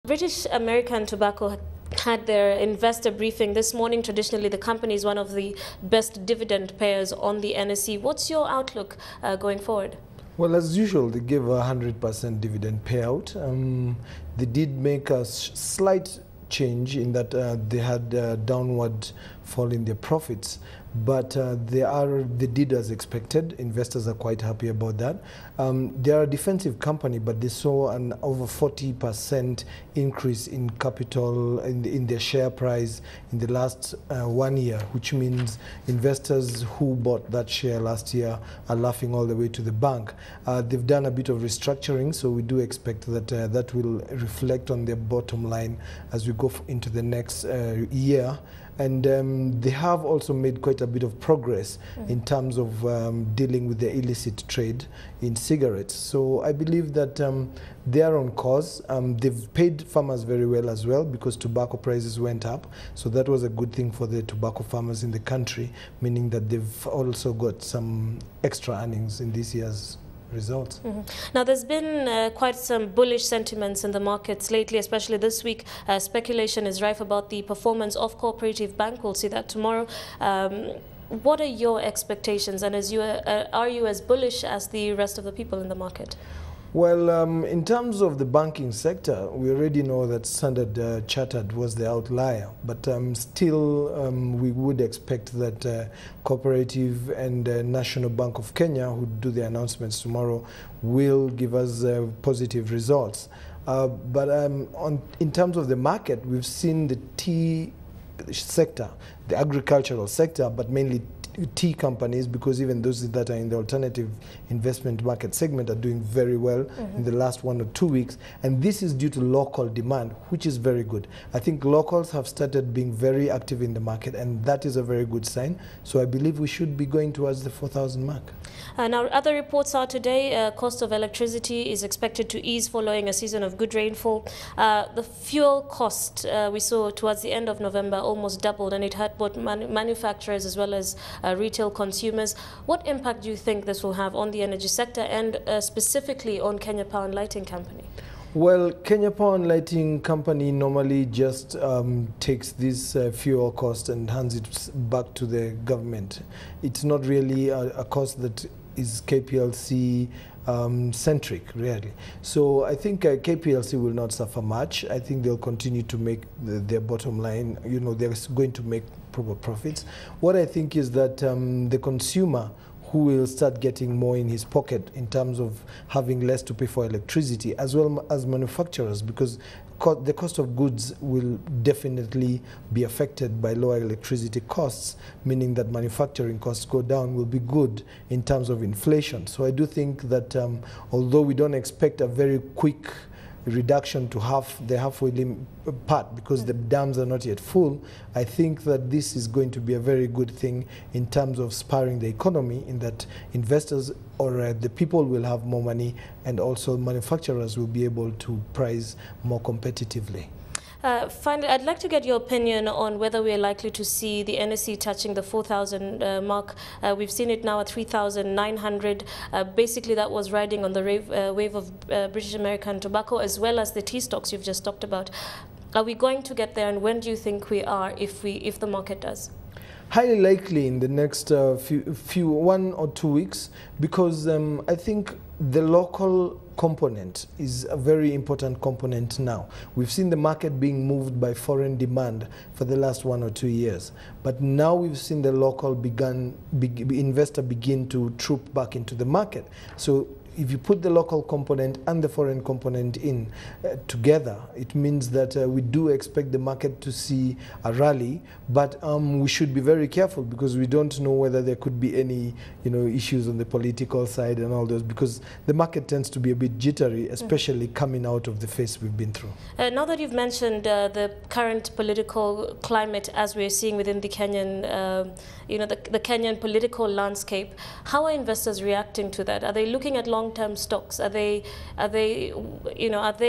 British American Tobacco had their investor briefing this morning. Traditionally, the company is one of the best dividend payers on the NSE. What's your outlook going forward? Well, as usual, they gave a 100% dividend payout. They did make a slight change in that they had a downward fall in their profits, but they did as expected. Investors are quite happy about that. They are a defensive company, but they saw an over 40% increase in capital in their share price in the last 1 year, which means investors who bought that share last year are laughing all the way to the bank. They've done a bit of restructuring, so we do expect that that will reflect on their bottom line as we go into the next year. And they have also made quite a bit of progress in terms of dealing with the illicit trade in cigarettes. So I believe that they are on course. They've paid farmers very well as well, because tobacco prices went up. So that was a good thing for the tobacco farmers in the country, meaning that they've also got some extra earnings in this year's results. Now, there's been quite some bullish sentiments in the markets lately, especially this week. Speculation is rife about the performance of Cooperative Bank. We'll see that tomorrow. What are your expectations, and are you as bullish as the rest of the people in the market? Well, in terms of the banking sector, we already know that Standard Chartered was the outlier, but still we would expect that Cooperative and National Bank of Kenya, who do the announcements tomorrow, will give us positive results. But in terms of the market, we've seen the tea sector, the agricultural sector, but mainly tea companies, because even those that are in the alternative investment market segment are doing very well in the last 1 or 2 weeks. And this is due to local demand, which is very good. I think locals have started being very active in the market, and that is a very good sign. So I believe we should be going towards the 4,000 mark. Now, other reports are today, cost of electricity is expected to ease following a season of good rainfall. The fuel cost we saw towards the end of November almost doubled, and it hurt both manufacturers as well as retail consumers. What impact do you think this will have on the energy sector and specifically on Kenya Power and Lighting Company? Well, Kenya Power and Lighting Company normally just takes this fuel cost and hands it back to the government. It's not really a cost that is KPLC centric, really. So I think KPLC will not suffer much. I think they'll continue to make their bottom line. You know, they're going to make proper profits. What I think is that the consumer, who will start getting more in his pocket in terms of having less to pay for electricity, as well as manufacturers, because the cost of goods will definitely be affected by lower electricity costs, meaning that manufacturing costs go down, will be good in terms of inflation. So I do think that although we don't expect a very quick reduction to the halfway part, because the dams are not yet full, I think that this is going to be a very good thing in terms of spurring the economy, in that investors or the people will have more money, and also manufacturers will be able to price more competitively. Finally, I'd like to get your opinion on whether we are likely to see the NSE touching the 4,000 mark. We've seen it now at 3,900. Basically, that was riding on the wave of British American Tobacco, as well as the tea stocks you've just talked about. Are we going to get there, and when do you think we are, if the market does? Highly likely in the next 1 or 2 weeks, because I think the local component is a very important component now. We've seen the market being moved by foreign demand for the last 1 or 2 years, but now we've seen the local investor begin to troop back into the market. So if you put the local component and the foreign component in together, it means that we do expect the market to see a rally, but we should be very careful, because we don't know whether there could be any issues on the political side and all those, because the market tends to be a bit jittery, especially coming out of the phase we've been through. Now that you've mentioned the current political climate as we're seeing within the Kenyan, the Kenyan political landscape, how are investors reacting to that? Are they looking at long-term stocks? Are they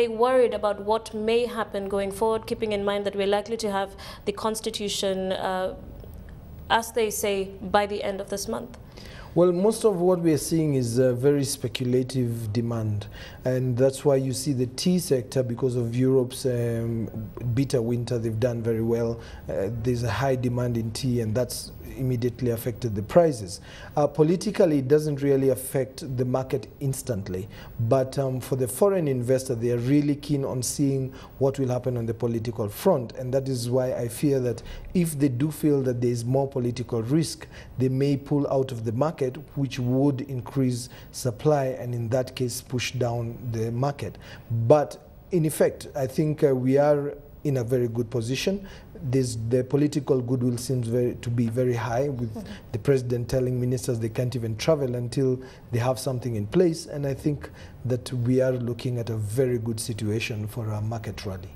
worried about what may happen going forward, keeping in mind that we're likely to have the constitution, as they say, by the end of this month? Well, most of what we are seeing is very speculative demand, and that's why you see the tea sector, because of Europe's bitter winter, they've done very well. There's a high demand in tea, and that's immediately affected the prices. Politically, it doesn't really affect the market instantly, but for the foreign investor, they are really keen on seeing what will happen on the political front, and that is why I fear that if they do feel that there is more political risk, they may pull out of the market, which would increase supply and in that case push down the market. But in effect, I think we are in a very good position. The political goodwill seems to be very high, with the president telling ministers they can't even travel until they have something in place. And I think that we are looking at a very good situation for a market rally.